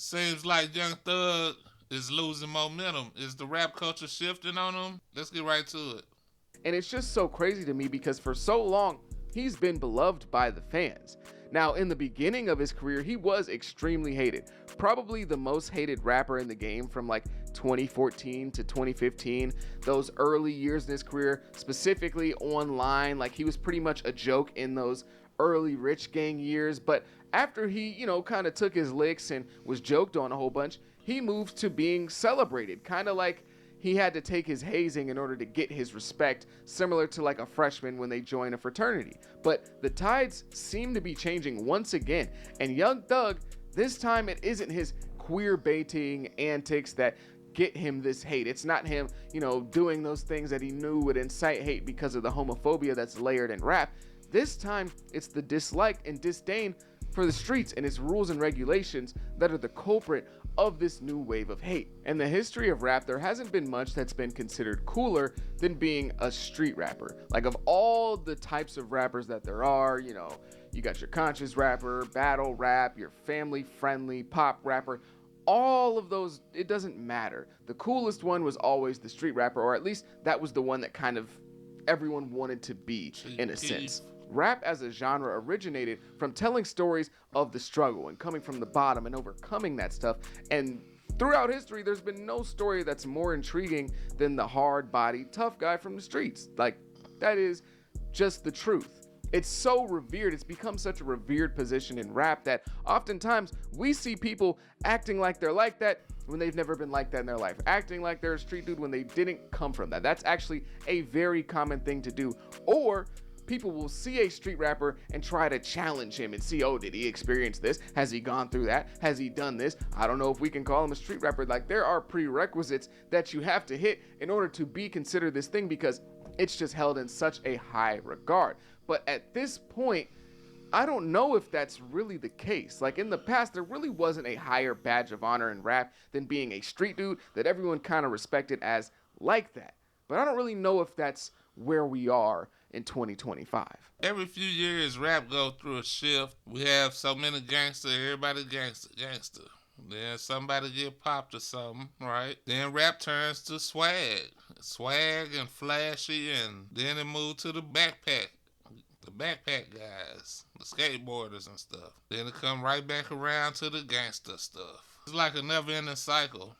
Seems like Young Thug is losing momentum. Is the rap culture shifting on him? Let's get right to it. And it's just so crazy to me because for so long, he's been beloved by the fans. Now, in the beginning of his career, he was extremely hated. Probably the most hated rapper in the game from like 2014 to 2015. Those early years in his career, specifically online, like he was pretty much a joke in those early Rich Gang years. But after he, kind of took his licks and was joked on a whole bunch, he moved to being celebrated, kind of like he had to take his hazing in order to get his respect, similar to like a freshman when they join a fraternity. But the tides seem to be changing once again, and Young Thug, this time it isn't his queer baiting antics that get him this hate. It's not him, doing those things that he knew would incite hate because of the homophobia that's layered in rap. This time, it's the dislike and disdain for the streets and its rules and regulations that are the culprit of this new wave of hate. In the history of rap, there hasn't been much that's been considered cooler than being a street rapper. Like, of all the types of rappers that there are, you got your conscious rapper, battle rap, your family friendly pop rapper. All of those, it doesn't matter. The coolest one was always the street rapper, or at least that was the one that kind of everyone wanted to be, in a sense. Rap as a genre originated from telling stories of the struggle and coming from the bottom and overcoming that stuff. And throughout history, there's been no story that's more intriguing than the hard-bodied tough guy from the streets. Like, that is just the truth. It's so revered, it's become such a revered position in rap that oftentimes we see people acting like they're like that when they've never been like that in their life, acting like they're a street dude when they didn't come from that. That's actually a very common thing to do. Or people will see a street rapper and try to challenge him and see, oh, did he experience this? Has he gone through that? Has he done this? I don't know if we can call him a street rapper. Like, there are prerequisites that you have to hit in order to be considered this thing because it's just held in such a high regard. But at this point, I don't know if that's really the case. Like, in the past, there really wasn't a higher badge of honor in rap than being a street dude that everyone kind of respected as like that. But I don't really know if that's where we are in 2025. Every few years, rap go through a shift. We have so many gangsters, everybody gangster. Then somebody get popped or something, right? Then rap turns to swag and flashy, and then it moved to the backpack guys, the skateboarders and stuff. Then it come right back around to the gangster stuff. It's like a never-ending cycle.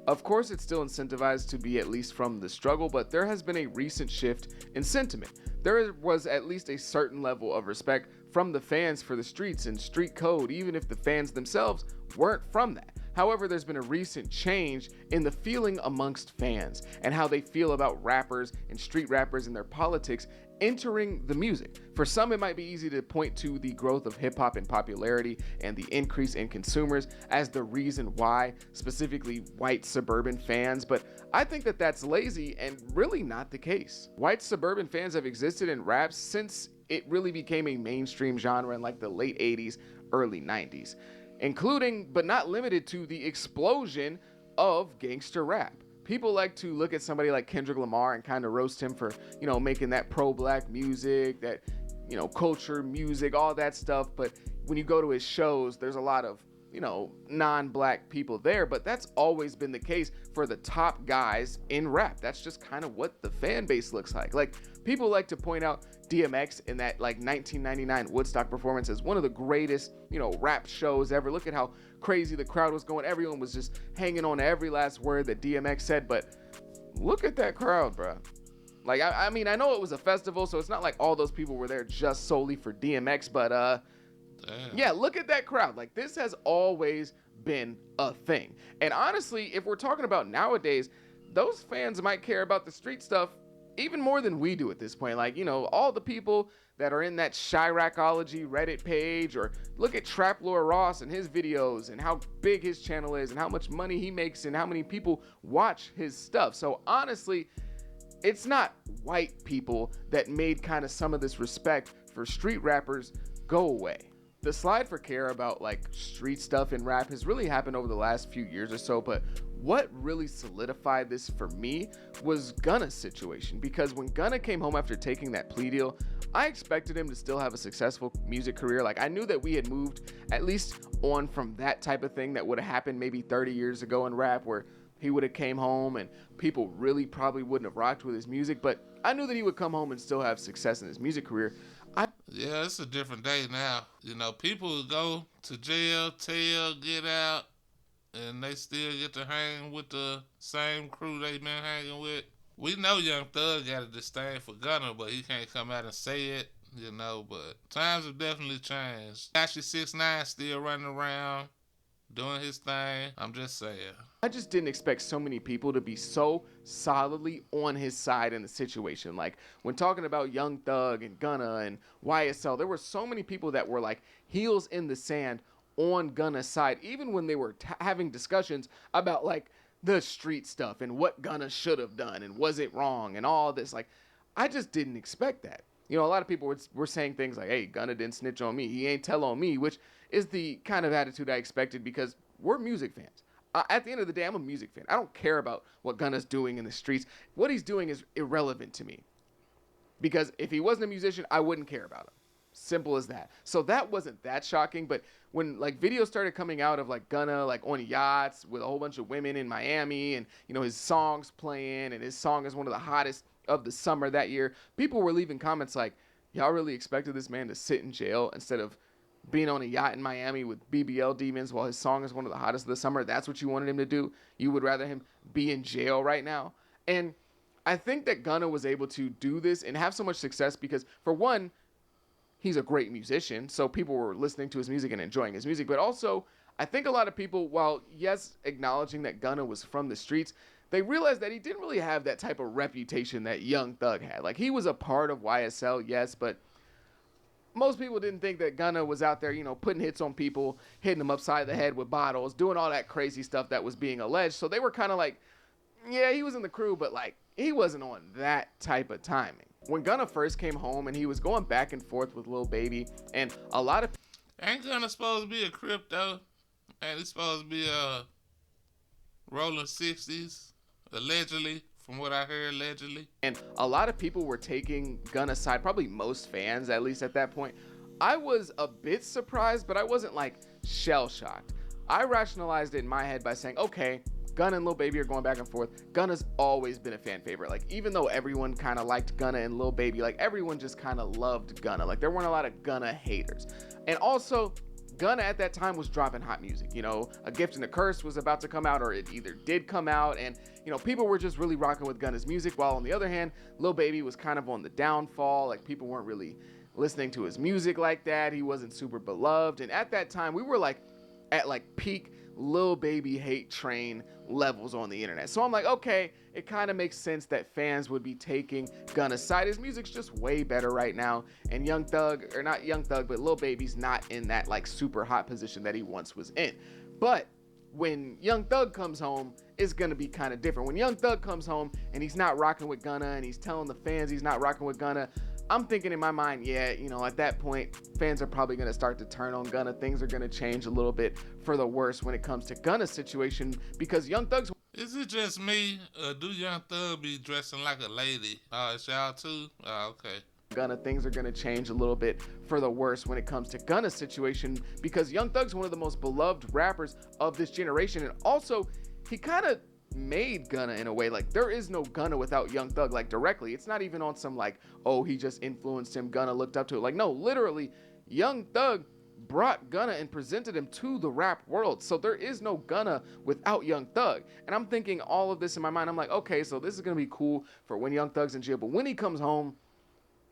Of course, it's still incentivized to be at least from the struggle, but there has been a recent shift in sentiment. There was at least a certain level of respect from the fans for the streets and street code, even if the fans themselves weren't from that. However, there's been a recent change in the feeling amongst fans and how they feel about rappers and street rappers and their politics entering the music. For some, it might be easy to point to the growth of hip hop in popularity and the increase in consumers as the reason why, specifically white suburban fans, but I think that that's lazy and really not the case. White suburban fans have existed in rap since it really became a mainstream genre in like the late 80s, early 90s, including but not limited to the explosion of gangster rap. People like to look at somebody like Kendrick Lamar and kind of roast him for, making that pro-black music, that, culture music, all that stuff. But when you go to his shows, there's a lot of, non-black people there. But that's always been the case for the top guys in rap. That's just kind of what the fan base looks like. Like, people like to point out DMX in that like 1999 Woodstock performance as one of the greatest, rap shows ever. Look at how crazy the crowd was going. Everyone was just hanging on to every last word that DMX said. But look at that crowd, bro. Like, I mean, I know it was a festival, so it's not like all those people were there just solely for DMX, but Damn. yeah, look at that crowd. Like, this has always been a thing. And honestly, if we're talking about nowadays, those fans might care about the street stuff even more than we do at this point. Like, all the people that are in that Chiracology Reddit page, or look at Trap Lord Ross and his videos and how big his channel is and how much money he makes and how many people watch his stuff. So honestly, it's not white people that made kind of some of this respect for street rappers go away. The slide for care about like street stuff in rap has really happened over the last few years or so, but what really solidified this for me was Gunna's situation, because when Gunna came home after taking that plea deal, I expected him to still have a successful music career. Like, I knew that we had moved at least on from that type of thing that would have happened maybe 30 years ago in rap, where he would have came home and people really probably wouldn't have rocked with his music. But I knew that he would come home and still have success in his music career. Yeah, it's a different day now. You know, people go to jail, tell, get out, and they still get to hang with the same crew they been hanging with. We know Young Thug got a disdain for Gunna, but he can't come out and say it, you know. But times have definitely changed. Actually, 6ix9ine still running around doing his thing. I'm just saying. I just didn't expect so many people to be so solidly on his side in the situation. Like, when talking about Young Thug and Gunna and YSL, there were so many people that were like heels in the sand on Gunna's side, even when they were having discussions about like the street stuff and what Gunna should have done and was it wrong and all this. Like, I just didn't expect that. You know, a lot of people were saying things like, hey, Gunna didn't snitch on me, he ain't tell on me, which is the kind of attitude I expected, because we're music fans. At the end of the day, I'm a music fan. I don't care about what Gunna's doing in the streets. What he's doing is irrelevant to me, because if he wasn't a musician, I wouldn't care about him. Simple as that. So that wasn't that shocking. But when like videos started coming out of like Gunna like on yachts with a whole bunch of women in Miami, and you know his songs playing, and his song is one of the hottest of the summer that year, people were leaving comments like, y'all really expected this man to sit in jail instead of being on a yacht in Miami with BBL demons while his song is one of the hottest of the summer? That's what you wanted him to do? You would rather him be in jail right now? And I think that Gunna was able to do this and have so much success because, for one, he's a great musician, so people were listening to his music and enjoying his music. But also, I think a lot of people, while yes, acknowledging that Gunna was from the streets, they realized that he didn't really have that type of reputation that Young Thug had. Like, he was a part of YSL, yes, but most people didn't think that Gunna was out there, you know, putting hits on people, hitting them upside the head with bottles, doing all that crazy stuff that was being alleged. So they were kind of like, yeah, he was in the crew, but like, he wasn't on that type of timing. When Gunna first came home and he was going back and forth with Lil Baby, and a lot of Ain't Gunna supposed to be a Crip though? Ain't he supposed to be rolling 60s? Allegedly, from what I heard, allegedly. And a lot of people were taking Gunna's side, probably most fans, at least at that point. I was a bit surprised, but I wasn't like shell-shocked. I rationalized it in my head by saying, okay, Gunna and Lil Baby are going back and forth. Gunna's always been a fan favorite. Like, even though everyone kind of liked Gunna and Lil Baby, like, everyone just kind of loved Gunna. Like, there weren't a lot of Gunna haters. And also, Gunna at that time was dropping hot music. You know, A Gift and a Curse was about to come out, or it either did come out, and you know, people were just really rocking with Gunna's music, while on the other hand, Lil Baby was kind of on the downfall. Like, people weren't really listening to his music like that. He wasn't super beloved, and at that time, we were like at like peak Lil Baby hate train levels on the internet. So I'm like, okay, it kind of makes sense that fans would be taking Gunna's side. His music's just way better right now, and Young Thug, or not Young Thug, but Lil Baby's not in that like super hot position that he once was in. But when Young Thug comes home, it's gonna be kind of different. When Young Thug comes home and he's not rocking with Gunna, and he's telling the fans he's not rocking with Gunna, I'm thinking in my mind, yeah, you know, at that point, fans are probably going to start to turn on Gunna. Things are going to change a little bit for the worse when it comes to Gunna's situation, because Young Thug's... Is it just me, or do Young Thug be dressing like a lady? Oh, it's y'all too? Oh, okay. Gunna, things are going to change a little bit for the worse when it comes to Gunna's situation, because Young Thug's one of the most beloved rappers of this generation, and also, he kind of made Gunna in a way. Like, there is no Gunna without Young Thug, like, directly. It's not even on some like, oh, he just influenced him, Gunna looked up to it. Like, no, literally, Young Thug brought Gunna and presented him to the rap world. So there is no Gunna without Young Thug. And I'm thinking all of this in my mind. I'm like, okay, so this is gonna be cool for when Young Thug's in jail, but when he comes home,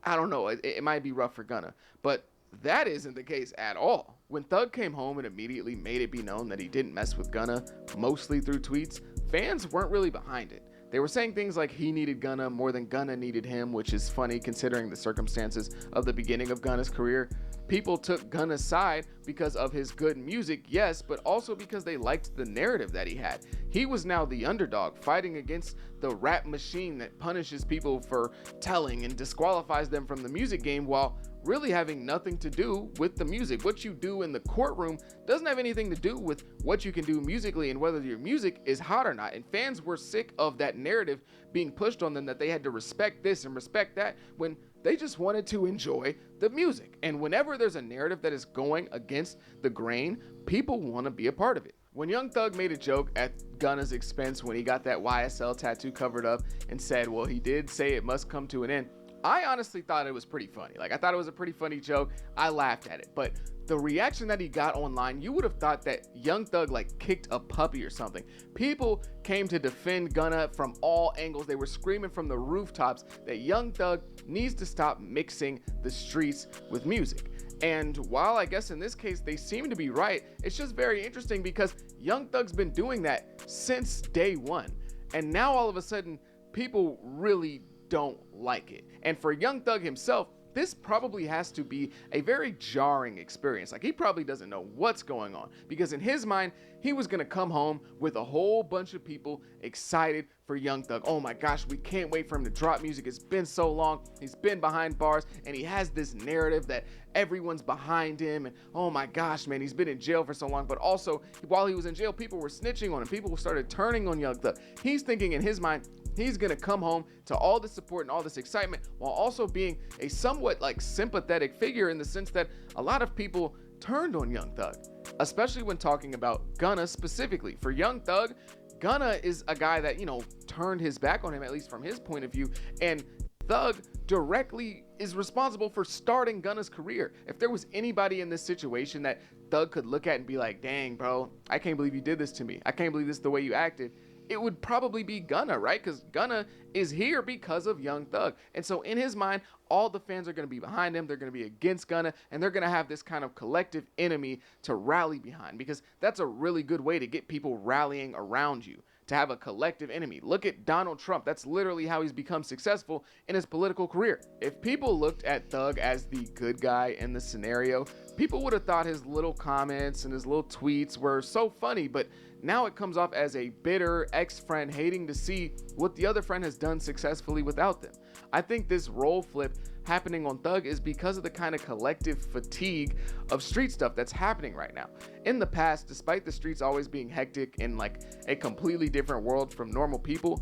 I don't know, it might be rough for Gunna. But that isn't the case at all. When Thug came home and immediately made it be known that he didn't mess with Gunna, mostly through tweets, fans weren't really behind it. They were saying things like he needed Gunna more than Gunna needed him, which is funny considering the circumstances of the beginning of Gunna's career. People took Gunna's side because of his good music, yes, but also because they liked the narrative that he had. He was now the underdog, fighting against the rap machine that punishes people for telling and disqualifies them from the music game, while really having nothing to do with the music. What you do in the courtroom doesn't have anything to do with what you can do musically and whether your music is hot or not. And fans were sick of that narrative being pushed on them, that they had to respect this and respect that, when They just wanted to enjoy the music. And whenever there's a narrative that is going against the grain, people want to be a part of it. When Young Thug made a joke at Gunna's expense when he got that YSL tattoo covered up and said, well, he did say it must come to an end, I honestly thought it was pretty funny. Like, I thought it was a pretty funny joke. I laughed at it. But the reaction that he got online, you would have thought that Young Thug like kicked a puppy or something. People came to defend Gunna from all angles. They were screaming from the rooftops that Young Thug needs to stop mixing the streets with music. And while I guess in this case they seem to be right, it's just very interesting because Young Thug's been doing that since day one. And now all of a sudden, people really don't like it. And for Young Thug himself, this probably has to be a very jarring experience. Like, he probably doesn't know what's going on because in his mind, he was gonna come home with a whole bunch of people excited for Young Thug. Oh my gosh, we can't wait for him to drop music. It's been so long. He's been behind bars and he has this narrative that everyone's behind him. And oh my gosh, man, he's been in jail for so long. But also, while he was in jail, people were snitching on him. People started turning on Young Thug. He's thinking in his mind, he's gonna come home to all this support and all this excitement while also being a somewhat like sympathetic figure in the sense that a lot of people turned on Young Thug, especially when talking about Gunna specifically. For Young Thug, Gunna is a guy that, you know, turned his back on him, at least from his point of view, and Thug directly is responsible for starting Gunna's career. If there was anybody in this situation that Thug could look at and be like, dang, bro, I can't believe you did this to me. I can't believe this is the way you acted. It would probably be Gunna, right? Because Gunna is here because of Young Thug. And so in his mind, all the fans are going to be behind him. They're going to be against Gunna, and they're going to have this kind of collective enemy to rally behind, because that's a really good way to get people rallying around you, to have a collective enemy. Look at Donald Trump. That's literally how he's become successful in his political career. If people looked at Thug as the good guy in the scenario, people would have thought his little comments and his little tweets were so funny, but now it comes off as a bitter ex-friend hating to see what the other friend has done successfully without them. I think this role flip happening on Thug is because of the kind of collective fatigue of street stuff that's happening right now. In the past, despite the streets always being hectic and like a completely different world from normal people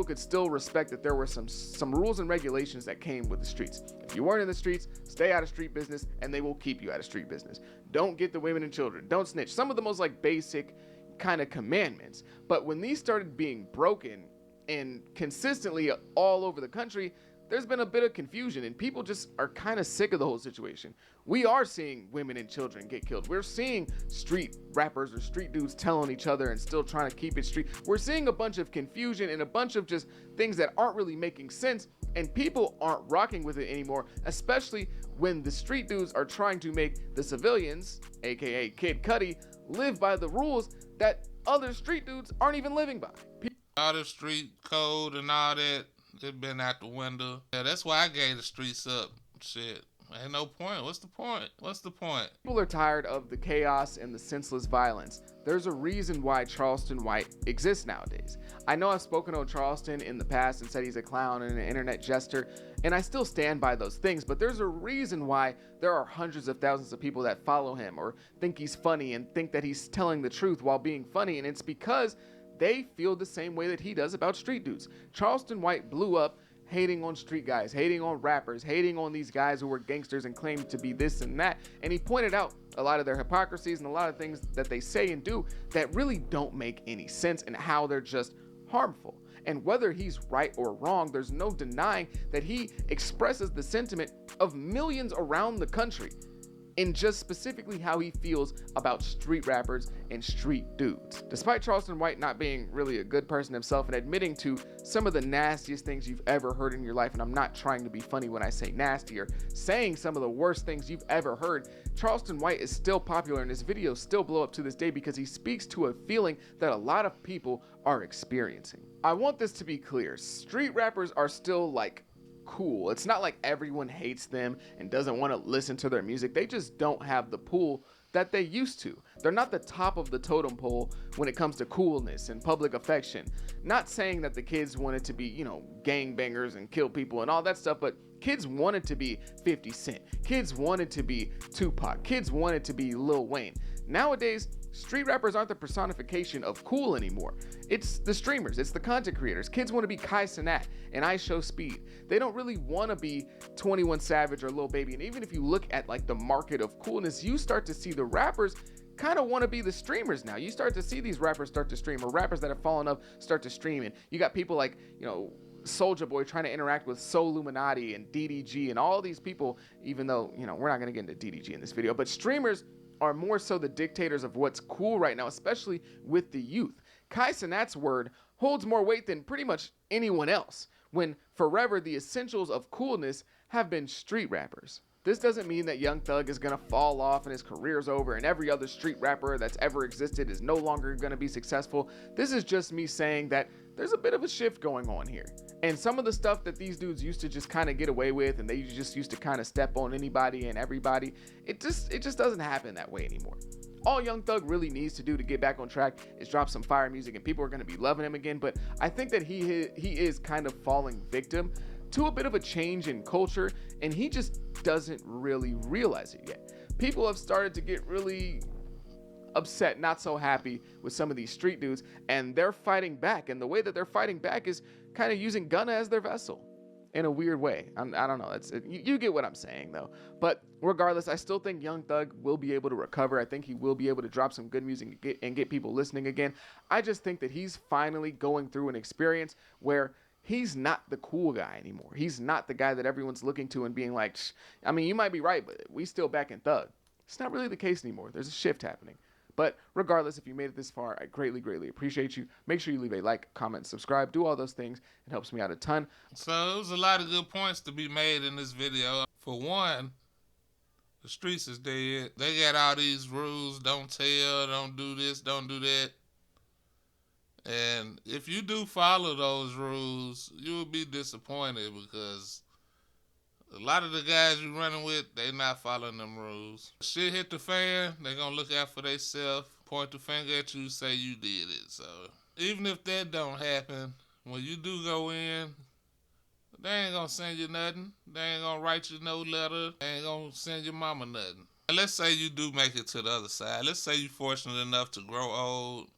could still respect that there were some rules and regulations that came with the streets. If you weren't in the streets, stay out of street business and they will keep you out of street business. Don't get the women and children. Don't snitch. Some of the most like basic kind of commandments. But when these started being broken and consistently all over the country, there's been a bit of confusion and people just are kind of sick of the whole situation. We are seeing women and children get killed. We're seeing street rappers or street dudes telling each other and still trying to keep it street. We're seeing a bunch of confusion and a bunch of just things that aren't really making sense, and people aren't rocking with it anymore, especially when the street dudes are trying to make the civilians, aka Kid Cudi, live by the rules that other street dudes aren't even living by. All the street code and all that, it's been out the window. Yeah, that's why I gave the streets up. Shit. Ain't no point. What's the point? What's the point? People are tired of the chaos and the senseless violence. There's a reason why Charleston White exists nowadays. I know I've spoken on Charleston in the past and said he's a clown and an internet jester, and I still stand by those things, but there's a reason why there are hundreds of thousands of people that follow him or think he's funny and think that he's telling the truth while being funny, and it's because they feel the same way that he does about street dudes. Charleston White blew up hating on street guys, hating on rappers, hating on these guys who were gangsters and claimed to be this and that. And he pointed out a lot of their hypocrisies and a lot of things that they say and do that really don't make any sense and how they're just harmful. And whether he's right or wrong, there's no denying that he expresses the sentiment of millions around the country in just specifically how he feels about street rappers and street dudes. Despite Charleston White not being really a good person himself and admitting to some of the nastiest things you've ever heard in your life, and I'm not trying to be funny when I say nasty, or saying some of the worst things you've ever heard, Charleston White is still popular and his videos still blow up to this day because he speaks to a feeling that a lot of people are experiencing. I want this to be clear. Street rappers are still like cool. It's not like everyone hates them and doesn't want to listen to their music. They just don't have the pull that they used to. They're not the top of the totem pole when it comes to coolness and public affection. Not saying that the kids wanted to be, you know, gangbangers and kill people and all that stuff, but kids wanted to be 50 Cent. Kids wanted to be Tupac. Kids wanted to be Lil Wayne. Nowadays, Street rappers aren't the personification of cool anymore. It's the streamers, it's the content creators. Kids want to be Kai Cenat and I Show Speed. They don't really want to be 21 Savage or Lil Baby. And even if you look at like the market of coolness, you start to see the rappers kind of want to be the streamers now. You start to see these rappers start to stream, or rappers that have fallen off start to stream. And you got people like, Soulja Boy trying to interact with Soul Illuminati and DDG and all these people, even though, we're not going to get into DDG in this video, but streamers are more so the dictators of what's cool right now, especially with the youth. Kai Cenat's word holds more weight than pretty much anyone else, when forever the essentials of coolness have been street rappers. This doesn't mean that Young Thug is going to fall off and his career's over and every other street rapper that's ever existed is no longer going to be successful. This is just me saying that there's a bit of a shift going on here. And some of the stuff that these dudes used to just kind of get away with, and they just used to kind of step on anybody and everybody, it just doesn't happen that way anymore. All Young Thug really needs to do to get back on track is drop some fire music, and people are going to be loving him again. But I think that he is kind of falling victim to a bit of a change in culture, and he just doesn't really realize it yet. People have started to get really upset, not so happy with some of these street dudes, and they're fighting back. And the way that they're fighting back is kind of using Gunna as their vessel in a weird way. I don't know. You get what I'm saying, though. But regardless, I still think Young Thug will be able to recover. I think he will be able to drop some good music and get people listening again. I just think that he's finally going through an experience where he's not the cool guy anymore. He's not the guy that everyone's looking to and being like, you might be right, but we still back in Thug. It's not really the case anymore. There's a shift happening. But regardless, if you made it this far, I greatly, greatly appreciate you. Make sure you leave a like, comment, subscribe, do all those things. It helps me out a ton. So there's a lot of good points to be made in this video. For one, the streets is dead. They got all these rules, don't tell, don't do this, don't do that. And if you do follow those rules, you will be disappointed, because a lot of the guys you're running with, they not following them rules. Shit hit the fan, they gonna look out for themselves, point the finger at you, say you did it. So even if that don't happen, when you do go in, they ain't gonna send you nothing. They ain't gonna write you no letter. They ain't gonna send your mama nothing. And let's say you do make it to the other side. Let's say you're fortunate enough to grow old.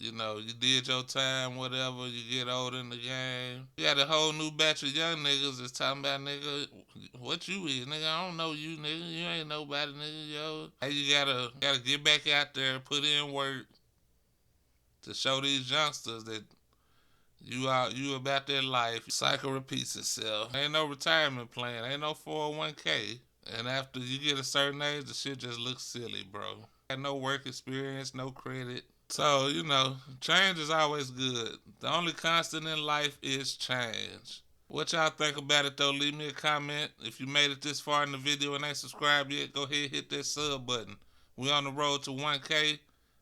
You did your time, whatever, you get old in the game. You got a whole new batch of young niggas that's talking about, nigga, what you is, nigga, I don't know you, nigga, you ain't nobody, nigga, yo. Hey, you gotta get back out there, put in work to show these youngsters that you about their life. Cycle repeats itself. Ain't no retirement plan, ain't no 401k. And after you get a certain age, the shit just looks silly, bro. Got no work experience, no credit. So, change is always good. The only constant in life is change. What y'all think about it, though? Leave me a comment. If you made it this far in the video and ain't subscribed yet, go ahead and hit that sub button. We on the road to 1K.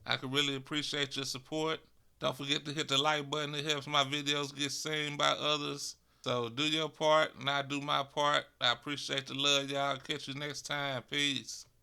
I could really appreciate your support. Don't forget to hit the like button. It helps my videos get seen by others. So do your part and I do my part. I appreciate the love, y'all. Catch you next time. Peace.